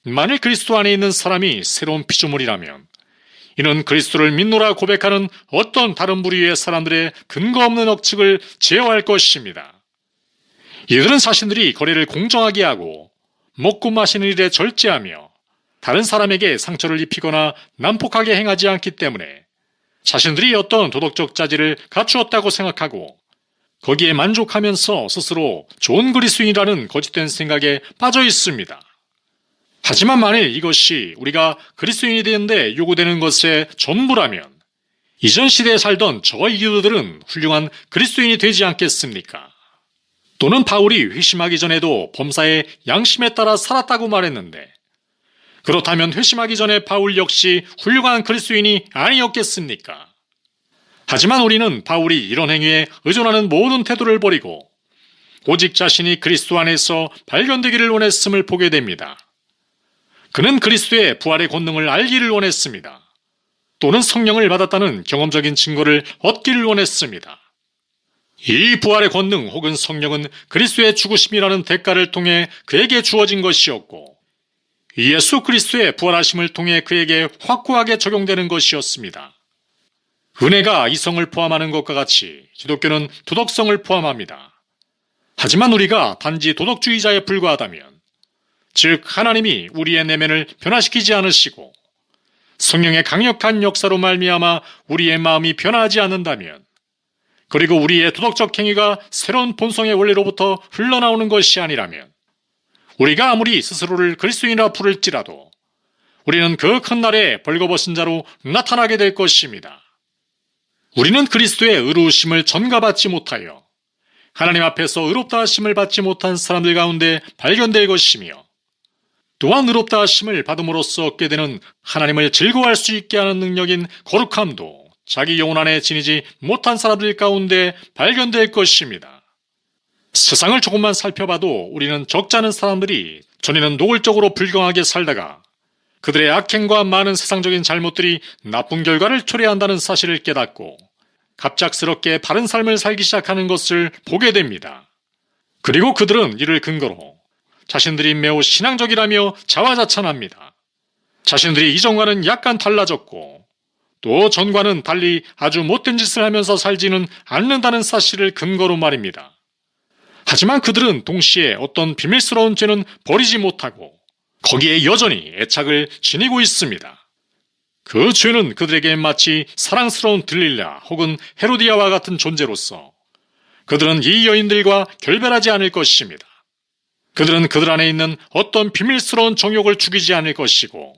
만일 그리스도 안에 있는 사람이 새로운 피조물이라면 이는 그리스도를 믿노라 고백하는 어떤 다른 부류의 사람들의 근거 없는 억측을 제어할 것입니다. 이들은 자신들이 거래를 공정하게 하고 먹고 마시는 일에 절제하며 다른 사람에게 상처를 입히거나 난폭하게 행하지 않기 때문에 자신들이 어떤 도덕적 자질을 갖추었다고 생각하고 거기에 만족하면서 스스로 좋은 그리스도인이라는 거짓된 생각에 빠져 있습니다. 하지만 만일 이것이 우리가 그리스도인이 되는데 요구되는 것의 전부라면 이전 시대에 살던 저 유대들은 훌륭한 그리스도인이 되지 않겠습니까? 또는 바울이 회심하기 전에도 범사의 양심에 따라 살았다고 말했는데 그렇다면 회심하기 전에 바울 역시 훌륭한 그리스도인이 아니었겠습니까? 하지만 우리는 바울이 이런 행위에 의존하는 모든 태도를 버리고 오직 자신이 그리스도 안에서 발견되기를 원했음을 보게 됩니다. 그는 그리스도의 부활의 권능을 알기를 원했습니다. 또는 성령을 받았다는 경험적인 증거를 얻기를 원했습니다. 이 부활의 권능 혹은 성령은 그리스도의 죽으심이라는 대가를 통해 그에게 주어진 것이었고 예수 그리스도의 부활하심을 통해 그에게 확고하게 적용되는 것이었습니다. 은혜가 이성을 포함하는 것과 같이 기독교는 도덕성을 포함합니다. 하지만 우리가 단지 도덕주의자에 불과하다면 즉 하나님이 우리의 내면을 변화시키지 않으시고 성령의 강력한 역사로 말미암아 우리의 마음이 변화하지 않는다면 그리고 우리의 도덕적 행위가 새로운 본성의 원리로부터 흘러나오는 것이 아니라면 우리가 아무리 스스로를 그리스도인이라 부를지라도 우리는 그 큰 날에 벌거벗은 자로 나타나게 될 것입니다. 우리는 그리스도의 의로우심을 전가받지 못하여 하나님 앞에서 의롭다 하심을 받지 못한 사람들 가운데 발견될 것이며 또한 의롭다 하심을 받음으로써 얻게 되는 하나님을 즐거워할 수 있게 하는 능력인 거룩함도 자기 영혼 안에 지니지 못한 사람들 가운데 발견될 것입니다. 세상을 조금만 살펴봐도 우리는 적지 않은 사람들이 전에는 노골적으로 불경하게 살다가 그들의 악행과 많은 세상적인 잘못들이 나쁜 결과를 초래한다는 사실을 깨닫고 갑작스럽게 바른 삶을 살기 시작하는 것을 보게 됩니다. 그리고 그들은 이를 근거로 자신들이 매우 신앙적이라며 자화자찬합니다. 자신들이 이전과는 약간 달라졌고 또 전과는 달리 아주 못된 짓을 하면서 살지는 않는다는 사실을 근거로 말입니다. 하지만 그들은 동시에 어떤 비밀스러운 죄는 버리지 못하고 거기에 여전히 애착을 지니고 있습니다. 그 죄는 그들에게 마치 사랑스러운 들릴라 혹은 헤로디아와 같은 존재로서 그들은 이 여인들과 결별하지 않을 것입니다. 그들은 그들 안에 있는 어떤 비밀스러운 정욕을 죽이지 않을 것이고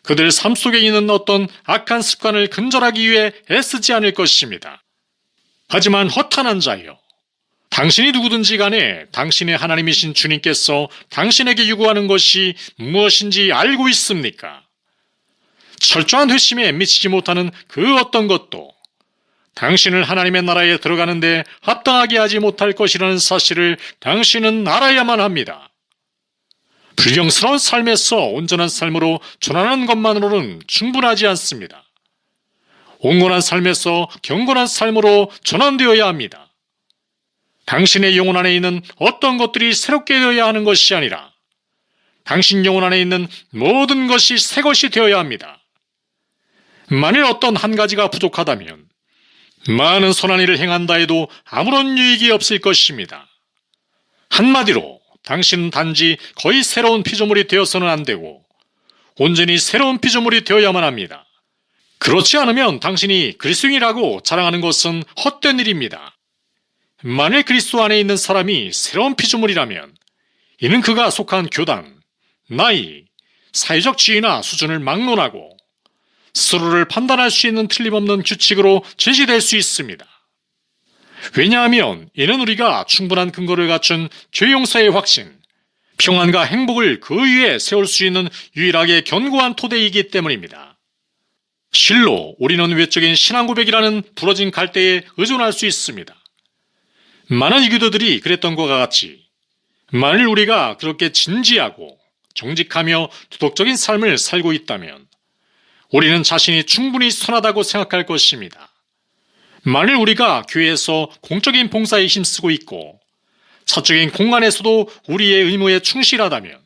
그들 삶 속에 있는 어떤 악한 습관을 근절하기 위해 애쓰지 않을 것입니다. 하지만 허탄한 자여, 당신이 누구든지 간에 당신의 하나님이신 주님께서 당신에게 요구하는 것이 무엇인지 알고 있습니까? 철저한 회심에 미치지 못하는 그 어떤 것도 당신을 하나님의 나라에 들어가는데 합당하게 하지 못할 것이라는 사실을 당신은 알아야만 합니다. 불경스러운 삶에서 온전한 삶으로 전환하는 것만으로는 충분하지 않습니다. 온건한 삶에서 경건한 삶으로 전환되어야 합니다. 당신의 영혼 안에 있는 어떤 것들이 새롭게 되어야 하는 것이 아니라 당신 영혼 안에 있는 모든 것이 새 것이 되어야 합니다. 만일 어떤 한 가지가 부족하다면 많은 선한 일을 행한다 해도 아무런 유익이 없을 것입니다. 한마디로 당신은 단지 거의 새로운 피조물이 되어서는 안 되고 온전히 새로운 피조물이 되어야만 합니다. 그렇지 않으면 당신이 그리스도인이라고 자랑하는 것은 헛된 일입니다. 만일 그리스도 안에 있는 사람이 새로운 피조물이라면 이는 그가 속한 교단, 나이, 사회적 지위나 수준을 막론하고 스스로를 판단할 수 있는 틀림없는 규칙으로 제시될 수 있습니다. 왜냐하면 이는 우리가 충분한 근거를 갖춘 죄 용서의 확신, 평안과 행복을 그 위에 세울 수 있는 유일하게 견고한 토대이기 때문입니다. 실로 우리는 외적인 신앙 고백이라는 부러진 갈대에 의존할 수 있습니다. 많은 유교도들이 그랬던 것과 같이 만일 우리가 그렇게 진지하고 정직하며 도덕적인 삶을 살고 있다면 우리는 자신이 충분히 선하다고 생각할 것입니다. 만일 우리가 교회에서 공적인 봉사에 힘쓰고 있고 사적인 공간에서도 우리의 의무에 충실하다면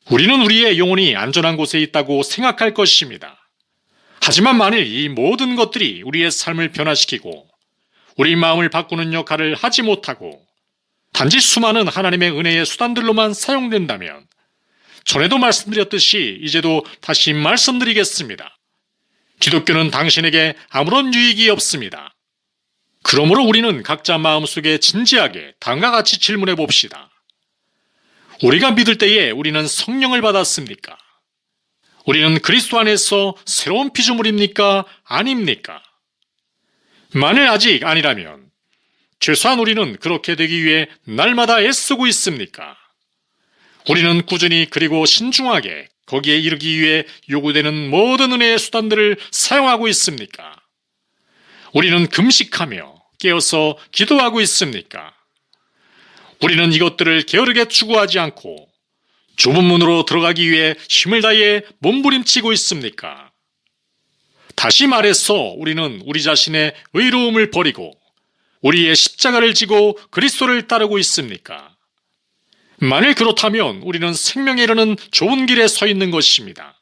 우리는 우리의 영혼이 안전한 곳에 있다고 생각할 것입니다. 하지만 만일 이 모든 것들이 우리의 삶을 변화시키고 우리 마음을 바꾸는 역할을 하지 못하고 단지 수많은 하나님의 은혜의 수단들로만 사용된다면 전에도 말씀드렸듯이 이제도 다시 말씀드리겠습니다. 기독교는 당신에게 아무런 유익이 없습니다. 그러므로 우리는 각자 마음속에 진지하게 다음과 같이 질문해 봅시다. 우리가 믿을 때에 우리는 성령을 받았습니까? 우리는 그리스도 안에서 새로운 피조물입니까? 아닙니까? 만일 아직 아니라면 최소한 우리는 그렇게 되기 위해 날마다 애쓰고 있습니까? 우리는 꾸준히 그리고 신중하게 거기에 이르기 위해 요구되는 모든 은혜의 수단들을 사용하고 있습니까? 우리는 금식하며 깨어서 기도하고 있습니까? 우리는 이것들을 게으르게 추구하지 않고 좁은 문으로 들어가기 위해 힘을 다해 몸부림치고 있습니까? 다시 말해서 우리는 우리 자신의 의로움을 버리고 우리의 십자가를 지고 그리스도를 따르고 있습니까? 만일 그렇다면 우리는 생명에 이르는 좋은 길에 서 있는 것입니다.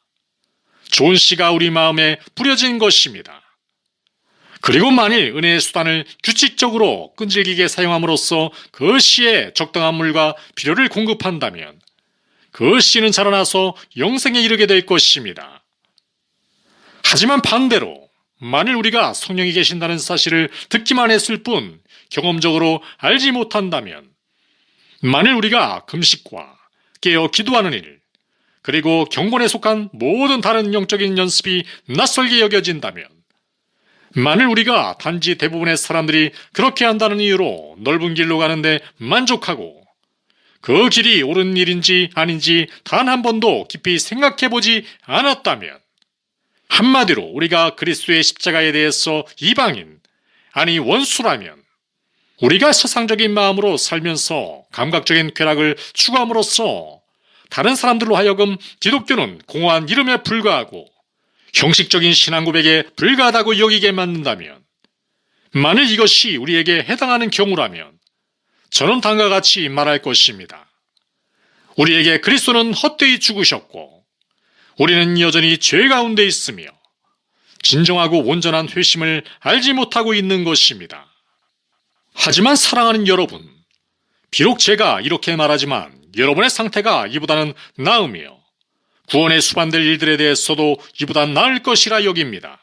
좋은 씨가 우리 마음에 뿌려진 것입니다. 그리고 만일 은혜의 수단을 규칙적으로 끈질기게 사용함으로써 그 씨에 적당한 물과 비료를 공급한다면 그 씨는 자라나서 영생에 이르게 될 것입니다. 하지만 반대로 만일 우리가 성령이 계신다는 사실을 듣기만 했을 뿐 경험적으로 알지 못한다면, 만일 우리가 금식과 깨어 기도하는 일, 그리고 경건에 속한 모든 다른 영적인 연습이 낯설게 여겨진다면, 만일 우리가 단지 대부분의 사람들이 그렇게 한다는 이유로 넓은 길로 가는데 만족하고 그 길이 옳은 일인지 아닌지 단 한 번도 깊이 생각해보지 않았다면, 한마디로 우리가 그리스도의 십자가에 대해서 이방인, 아니 원수라면 우리가 세상적인 마음으로 살면서 감각적인 쾌락을 추구함으로써 다른 사람들로 하여금 기독교는 공허한 이름에 불과하고 형식적인 신앙 고백에 불과하다고 여기게 만든다면, 만일 이것이 우리에게 해당하는 경우라면 저는 다음과 같이 말할 것입니다. 우리에게 그리스도는 헛되이 죽으셨고 우리는 여전히 죄 가운데 있으며 진정하고 온전한 회심을 알지 못하고 있는 것입니다. 하지만 사랑하는 여러분, 비록 제가 이렇게 말하지만 여러분의 상태가 이보다는 나으며 구원에 수반될 일들에 대해서도 이보다 나을 것이라 여깁니다.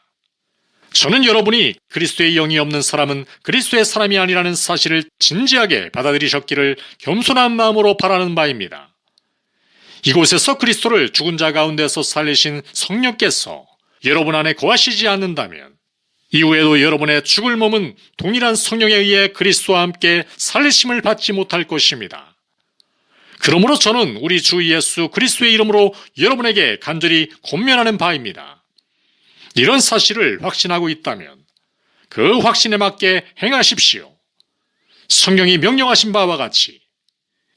저는 여러분이 그리스도의 영이 없는 사람은 그리스도의 사람이 아니라는 사실을 진지하게 받아들이셨기를 겸손한 마음으로 바라는 바입니다. 이곳에서 그리스도를 죽은 자 가운데서 살리신 성령께서 여러분 안에 거하시지 않는다면 이후에도 여러분의 죽을 몸은 동일한 성령에 의해 그리스도와 함께 살리심을 받지 못할 것입니다. 그러므로 저는 우리 주 예수 그리스도의 이름으로 여러분에게 간절히 권면하는 바입니다. 이런 사실을 확신하고 있다면 그 확신에 맞게 행하십시오. 성경이 명령하신 바와 같이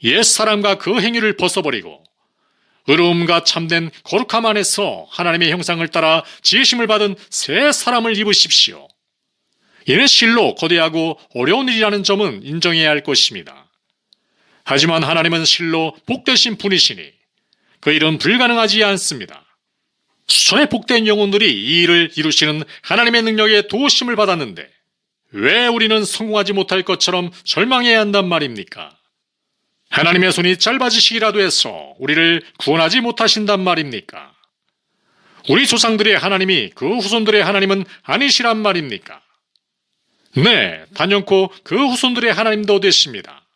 옛사람과 그 행위를 벗어버리고 의로움과 참된 거룩함 안에서 하나님의 형상을 따라 지으심을 받은 새 사람을 입으십시오. 이는 실로 거대하고 어려운 일이라는 점은 인정해야 할 것입니다. 하지만 하나님은 실로 복되신 분이시니 그 일은 불가능하지 않습니다. 수천의 복된 영혼들이 이 일을 이루시는 하나님의 능력에 도우심을 받았는데 왜 우리는 성공하지 못할 것처럼 절망해야 한단 말입니까? 하나님의 손이 짧아지시기라도 해서 우리를 구원하지 못하신단 말입니까? 우리 조상들의 하나님이 그 후손들의 하나님은 아니시란 말입니까? 네, 단연코 그 후손들의 하나님도 되십니다.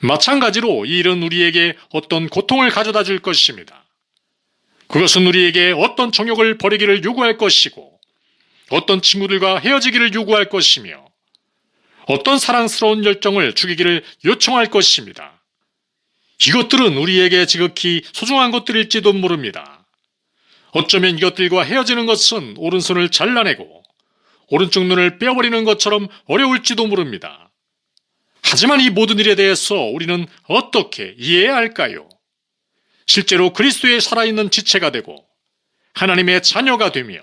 마찬가지로 이 일은 우리에게 어떤 고통을 가져다 줄 것입니다. 그것은 우리에게 어떤 정욕을 버리기를 요구할 것이고 어떤 친구들과 헤어지기를 요구할 것이며 어떤 사랑스러운 열정을 죽이기를 요청할 것입니다. 이것들은 우리에게 지극히 소중한 것들일지도 모릅니다. 어쩌면 이것들과 헤어지는 것은 오른손을 잘라내고 오른쪽 눈을 빼버리는 것처럼 어려울지도 모릅니다. 하지만 이 모든 일에 대해서 우리는 어떻게 이해해야 할까요? 실제로 그리스도의 살아있는 지체가 되고 하나님의 자녀가 되며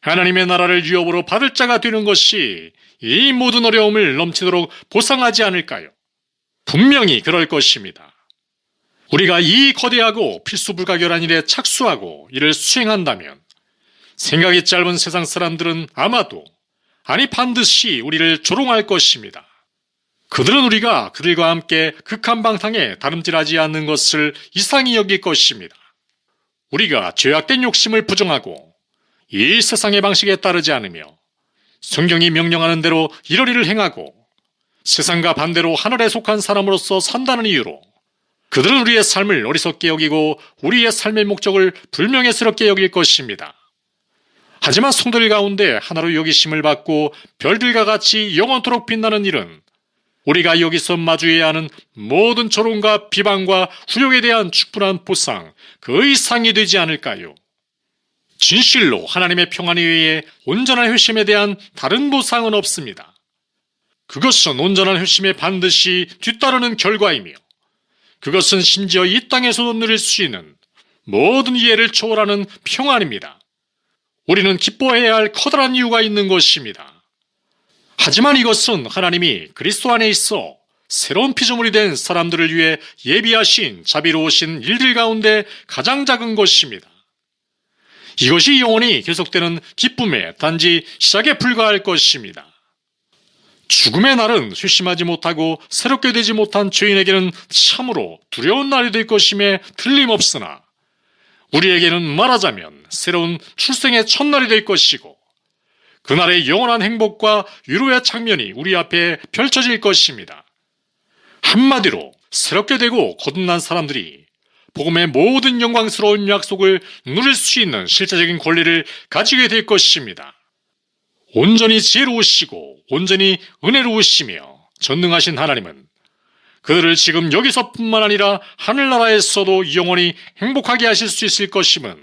하나님의 나라를 유업으로 받을 자가 되는 것이 이 모든 어려움을 넘치도록 보상하지 않을까요? 분명히 그럴 것입니다. 우리가 이 거대하고 필수불가결한 일에 착수하고 이를 수행한다면 생각이 짧은 세상 사람들은 아마도, 아니 반드시 우리를 조롱할 것입니다. 그들은 우리가 그들과 함께 극한방탕에 다름질하지 않는 것을 이상히 여길 것입니다. 우리가 죄악된 욕심을 부정하고 이 세상의 방식에 따르지 않으며 성경이 명령하는 대로 이러리를 행하고 세상과 반대로 하늘에 속한 사람으로서 산다는 이유로 그들은 우리의 삶을 어리석게 여기고 우리의 삶의 목적을 불명예스럽게 여길 것입니다. 하지만 성도들 가운데 하나로 여기심을 받고 별들과 같이 영원토록 빛나는 일은 우리가 여기서 마주해야 하는 모든 조롱과 비방과 후욕에 대한 충분한 보상, 그 이상이 되지 않을까요? 진실로 하나님의 평안 이외에 온전한 회심에 대한 다른 보상은 없습니다. 그것은 온전한 회심에 반드시 뒤따르는 결과이며 그것은 심지어 이 땅에서도 누릴 수 있는 모든 이해를 초월하는 평안입니다. 우리는 기뻐해야 할 커다란 이유가 있는 것입니다. 하지만 이것은 하나님이 그리스도 안에 있어 새로운 피조물이 된 사람들을 위해 예비하신 자비로우신 일들 가운데 가장 작은 것입니다. 이것이 영원히 계속되는 기쁨의 단지 시작에 불과할 것입니다. 죽음의 날은 회심하지 못하고 새롭게 되지 못한 죄인에게는 참으로 두려운 날이 될 것임에 틀림없으나 우리에게는 말하자면 새로운 출생의 첫날이 될 것이고 그날의 영원한 행복과 위로의 장면이 우리 앞에 펼쳐질 것입니다. 한마디로 새롭게 되고 거듭난 사람들이 복음의 모든 영광스러운 약속을 누릴 수 있는 실제적인 권리를 가지게 될 것입니다. 온전히 지혜로우시고 온전히 은혜로우시며 전능하신 하나님은 그들을 지금 여기서뿐만 아니라 하늘나라에서도 영원히 행복하게 하실 수 있을 것임은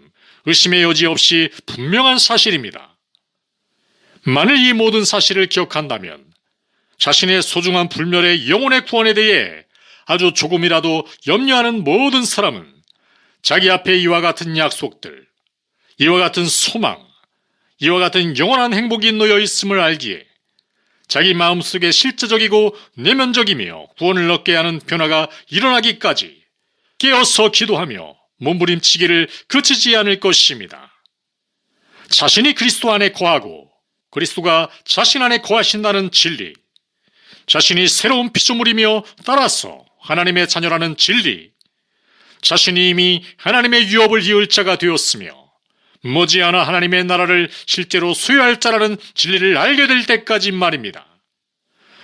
의심의 여지 없이 분명한 사실입니다. 만일 이 모든 사실을 기억한다면 자신의 소중한 불멸의 영혼의 구원에 대해 아주 조금이라도 염려하는 모든 사람은 자기 앞에 이와 같은 약속들, 이와 같은 소망, 이와 같은 영원한 행복이 놓여 있음을 알기에 자기 마음속에 실제적이고 내면적이며 구원을 얻게 하는 변화가 일어나기까지 깨어서 기도하며 몸부림치기를 그치지 않을 것입니다. 자신이 그리스도 안에 거하고 그리스도가 자신 안에 거하신다는 진리, 자신이 새로운 피조물이며 따라서 하나님의 자녀라는 진리, 자신이 이미 하나님의 유업을 이을 자가 되었으며 머지않아 하나님의 나라를 실제로 소유할 자라는 진리를 알게 될 때까지 말입니다.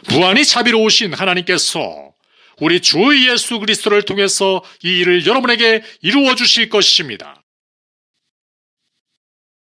무한히 자비로우신 하나님께서 우리 주 예수 그리스도를 통해서 이 일을 여러분에게 이루어 주실 것입니다.